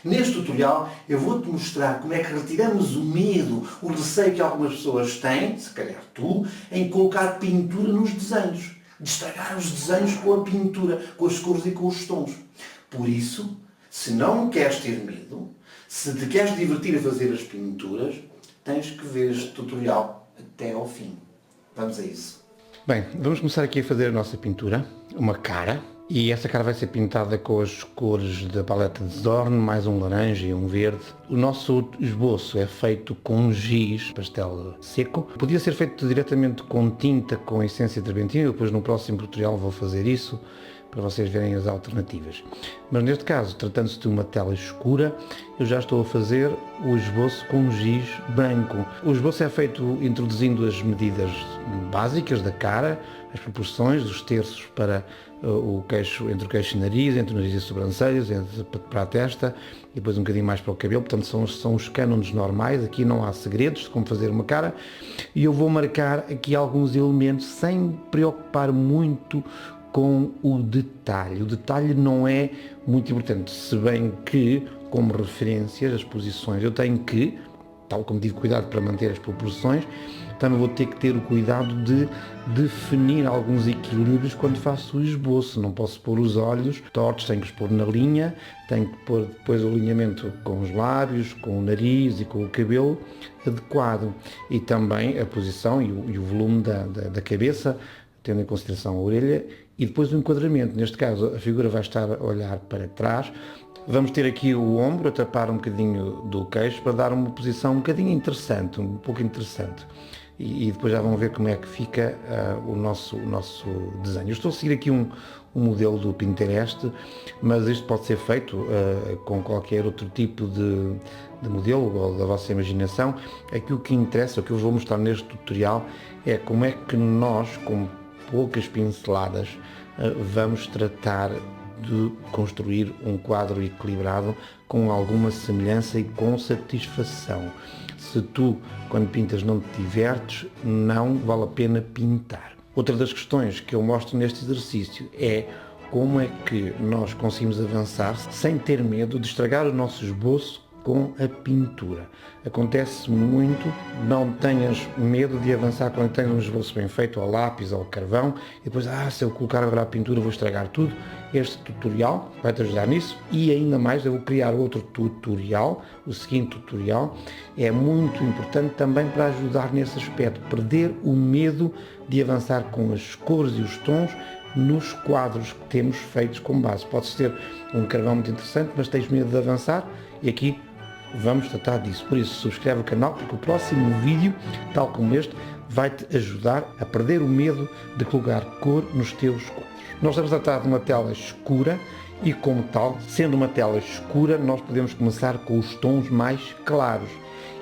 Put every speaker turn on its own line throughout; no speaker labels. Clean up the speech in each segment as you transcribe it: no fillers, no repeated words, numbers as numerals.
Neste tutorial eu vou-te mostrar como é que retiramos o medo, o receio que algumas pessoas têm, se calhar tu, em colocar pintura nos desenhos. De estragar os desenhos com a pintura, com as cores e com os tons. Por isso, se não queres ter medo, se te queres divertir a fazer as pinturas, tens que ver este tutorial até ao fim. Vamos a isso.
Bem, vamos começar aqui a fazer a nossa pintura, uma cara, e essa cara vai ser pintada com as cores da paleta de Zorn, mais um laranja e um verde. O nosso esboço é feito com um giz, pastel seco. Podia ser feito diretamente com tinta, com essência terbentina, depois no próximo tutorial vou fazer isso, para vocês verem as alternativas. Mas neste caso, tratando-se de uma tela escura, eu já estou a fazer o esboço com um giz branco. O esboço é feito introduzindo as medidas básicas da cara, as proporções, os terços para o queixo, entre o queixo e o nariz, entre o nariz e as sobrancelhas, para a testa, e depois um bocadinho mais para o cabelo. Portanto, são os cânones normais, aqui não há segredos de como fazer uma cara, e eu vou marcar aqui alguns elementos sem preocupar muito com o detalhe. O detalhe não é muito importante, se bem que, como referências, as posições, eu tenho que, tal como tive cuidado para manter as proporções, também vou ter que ter o cuidado de definir alguns equilíbrios quando faço o esboço. Não posso pôr os olhos tortos, tenho que os pôr na linha, tenho que pôr depois o alinhamento com os lábios, com o nariz e com o cabelo adequado. E também a posição e o volume da cabeça, tendo em consideração a orelha, e depois o enquadramento. Neste caso, a figura vai estar a olhar para trás. Vamos ter aqui o ombro a tapar um bocadinho do queixo para dar uma posição um bocadinho interessante, um pouco interessante. E depois já vão ver como é que fica o nosso desenho. Eu estou a seguir aqui um modelo do Pinterest, mas isto pode ser feito com qualquer outro tipo de modelo ou da vossa imaginação. Aqui o que interessa, o que eu vou mostrar neste tutorial, é como é que nós, com poucas pinceladas, vamos tratar de construir um quadro equilibrado com alguma semelhança e com satisfação. Se tu, quando pintas, não te divertes, não vale a pena pintar. Outra das questões que eu mostro neste exercício é como é que nós conseguimos avançar sem ter medo de estragar o nosso esboço com a pintura. Acontece muito, não tenhas medo de avançar quando tens um esboço bem feito ao lápis ou ao carvão e depois, se eu colocar agora a pintura vou estragar tudo. Este tutorial vai-te ajudar nisso e ainda mais, eu vou criar outro tutorial, o seguinte tutorial, é muito importante também para ajudar nesse aspecto, perder o medo de avançar com as cores e os tons nos quadros que temos feitos como base. Podes ter um carvão muito interessante, mas tens medo de avançar e aqui vamos tratar disso. Por isso, subscreve o canal, porque o próximo vídeo, tal como este, vai-te ajudar a perder o medo de colocar cor nos teus quadros. Nós estamos a tratar de uma tela escura e, como tal, sendo uma tela escura, nós podemos começar com os tons mais claros.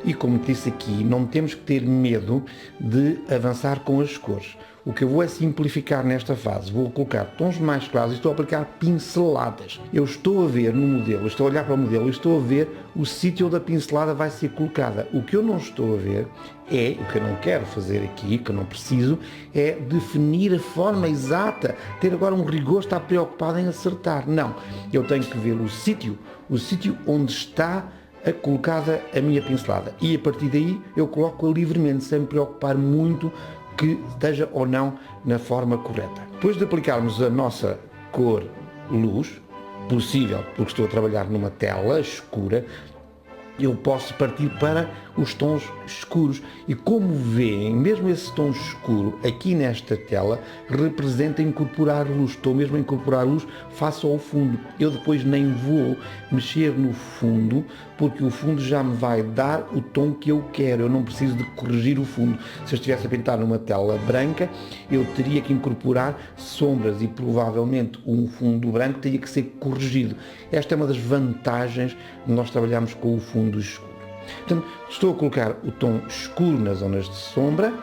E, como disse aqui, não temos que ter medo de avançar com as cores. O que eu vou é simplificar nesta fase. Vou colocar tons mais claros e estou a aplicar pinceladas. Eu estou a ver no modelo, estou a olhar para o modelo e estou a ver o sítio onde a pincelada vai ser colocada. O que eu não estou a ver é, o que eu não quero fazer aqui, que eu não preciso, é definir a forma exata, ter agora um rigor, estar preocupado em acertar. Não, eu tenho que ver o sítio onde está colocada a minha pincelada. E a partir daí eu coloco-a livremente, sem me preocupar muito que esteja ou não na forma correta. Depois de aplicarmos a nossa cor luz, possível, porque estou a trabalhar numa tela escura, eu posso partir para os tons escuros. E como veem, mesmo esse tom escuro aqui nesta tela representa incorporar luz. Estou mesmo a incorporar luz face ao fundo. Eu depois nem vou mexer no fundo, porque o fundo já me vai dar o tom que eu quero. Eu não preciso de corrigir o fundo. Se eu estivesse a pintar numa tela branca, eu teria que incorporar sombras e provavelmente um fundo branco teria que ser corrigido. Esta é uma das vantagens de nós trabalharmos com o fundo escuro. Portanto, estou a colocar o tom escuro nas zonas de sombra,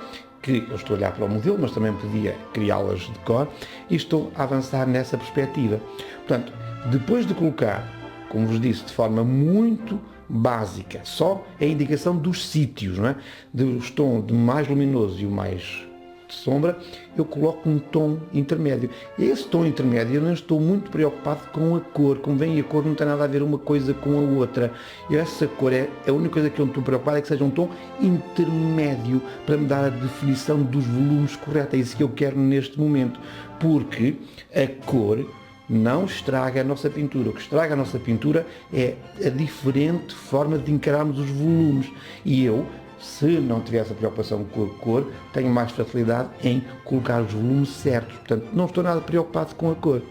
que eu estou a olhar para o modelo, mas também podia criá-las de cor, e estou a avançar nessa perspectiva. Portanto, depois de colocar, como vos disse, de forma muito básica, só a indicação dos sítios, não é? Do tom de mais luminoso e o mais de sombra, eu coloco um tom intermédio. E esse tom intermédio eu não estou muito preocupado com a cor. Como vem, a cor não tem nada a ver uma coisa com a outra. E essa cor é a única coisa que eu estou preocupado, é que seja um tom intermédio para me dar a definição dos volumes correta. É isso que eu quero neste momento. Porque a cor não estraga a nossa pintura. O que estraga a nossa pintura é a diferente forma de encararmos os volumes. E eu, se não tivesse a preocupação com a cor, tenho mais facilidade em colocar os volumes certos. Portanto, não estou nada preocupado com a cor.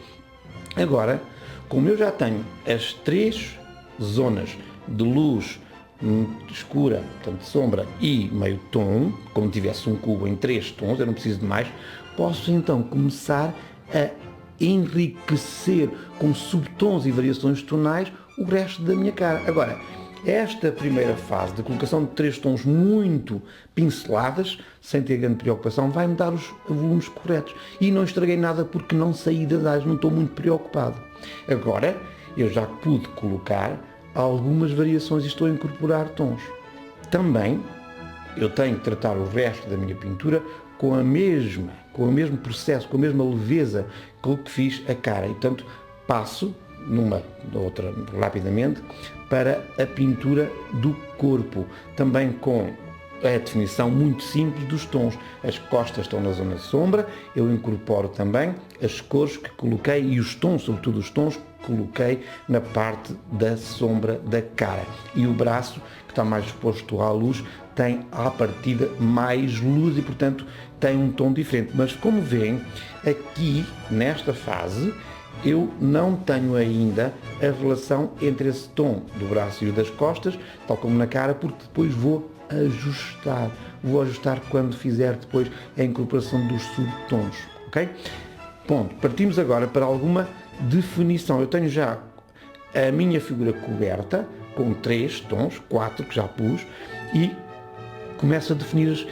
Agora, como eu já tenho as 3 zonas de luz escura, portanto sombra e meio tom, como tivesse um cubo em 3 tons, eu não preciso de mais, posso então começar a enriquecer com subtons e variações tonais o resto da minha cara. Agora, esta primeira fase de colocação de 3 tons muito pinceladas, sem ter grande preocupação, vai-me dar os volumes corretos. E não estraguei nada porque não saí das áreas, não estou muito preocupado. Agora, eu já pude colocar algumas variações e estou a incorporar tons. Também, eu tenho que tratar o resto da minha pintura com o mesmo processo, com a mesma leveza com o que fiz a cara. E, portanto, passo numa outra rapidamente para a pintura do corpo, também com a definição muito simples dos tons. As costas estão na zona de sombra, eu incorporo também as cores que coloquei e os tons, sobretudo os tons que coloquei na parte da sombra da cara. E o braço, que está mais exposto à luz, tem à partida mais luz e, portanto, tem um tom diferente. Mas como veem, aqui, nesta fase, eu não tenho ainda a relação entre esse tom do braço e o das costas, tal como na cara, porque depois vou ajustar. Vou ajustar quando fizer depois a incorporação dos subtons, ok? Ponto. Partimos agora para alguma definição. Eu tenho já a minha figura coberta com 3 tons, 4 que já pus, e começo a definir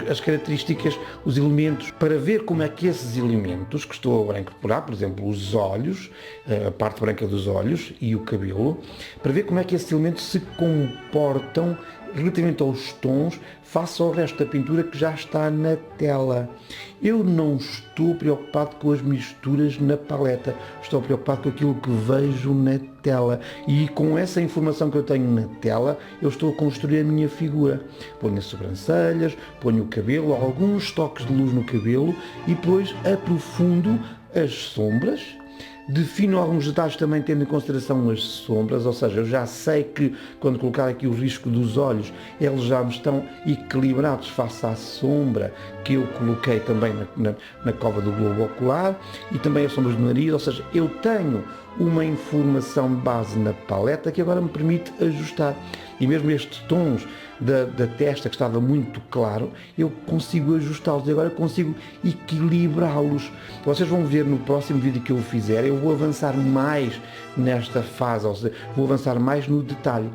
as características, os elementos, para ver como é que esses elementos que estou agora a incorporar, por exemplo, os olhos, a parte branca dos olhos e o cabelo, para ver como é que esses elementos se comportam relativamente aos tons face ao resto da pintura que já está na tela. Eu não estou preocupado com as misturas na paleta, estou preocupado com aquilo que vejo na tela, e com essa informação que eu tenho na tela eu estou a construir a minha figura. Ponho as sobrancelhas, ponho o cabelo, alguns toques de luz no cabelo e depois aprofundo as sombras. Defino alguns detalhes também tendo em consideração as sombras, ou seja, eu já sei que quando colocar aqui o risco dos olhos, eles já estão equilibrados face à sombra que eu coloquei também na cova do globo ocular, e também as sombras do nariz, ou seja, eu tenho uma informação de base na paleta que agora me permite ajustar. E mesmo estes tons da testa que estava muito claro, eu consigo ajustá-los, e agora consigo equilibrá-los. Vocês vão ver no próximo vídeo que eu fizer, eu vou avançar mais nesta fase, ou seja, vou avançar mais no detalhe.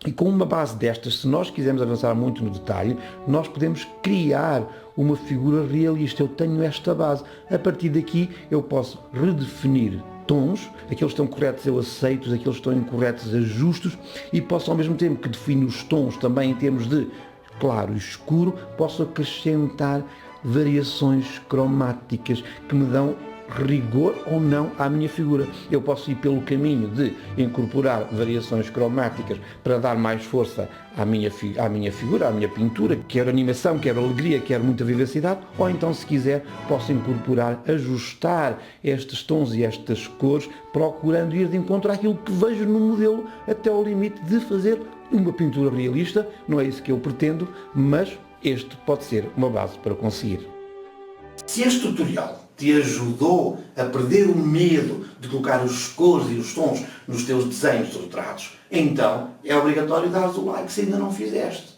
E com uma base destas, se nós quisermos avançar muito no detalhe, nós podemos criar uma figura realista. Eu tenho esta base. A partir daqui eu posso redefinir tons, aqueles que estão corretos eu aceito, aqueles que estão incorretos ajusto, e posso, ao mesmo tempo que defino os tons também em termos de claro e escuro, posso acrescentar variações cromáticas que me dão rigor ou não à minha figura. Eu posso ir pelo caminho de incorporar variações cromáticas para dar mais força à minha figura, à minha pintura, quer animação, quer alegria, quer muita vivacidade, ou então, se quiser, posso incorporar, ajustar estes tons e estas cores, procurando ir de encontro àquilo que vejo no modelo, até ao limite de fazer uma pintura realista. Não é isso que eu pretendo, mas este pode ser uma base para conseguir.
Se este tutorial te ajudou a perder o medo de colocar as cores e os tons nos teus desenhos de retratos, então é obrigatório dar o like se ainda não fizeste.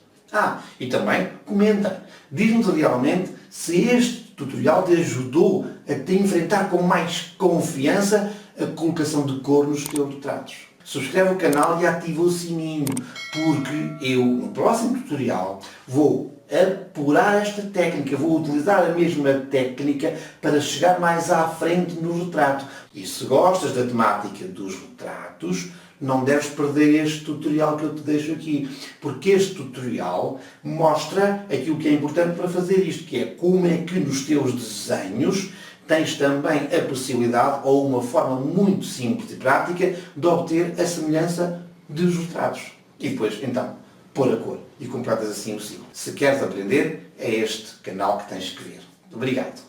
E também comenta. Diz-nos realmente se este tutorial te ajudou a te enfrentar com mais confiança a colocação de cor nos teus retratos. Subscreve o canal e ativa o sininho, porque eu, no próximo tutorial, vou apurar esta técnica, vou utilizar a mesma técnica para chegar mais à frente no retrato. E se gostas da temática dos retratos, não deves perder este tutorial que eu te deixo aqui, porque este tutorial mostra aquilo que é importante para fazer isto, que é como é que nos teus desenhos tens também a possibilidade, ou uma forma muito simples e prática, de obter a semelhança dos retratos. E depois, então, pôr a cor e completas assim o ciclo. Se queres aprender, é este canal que tens que ver. Obrigado.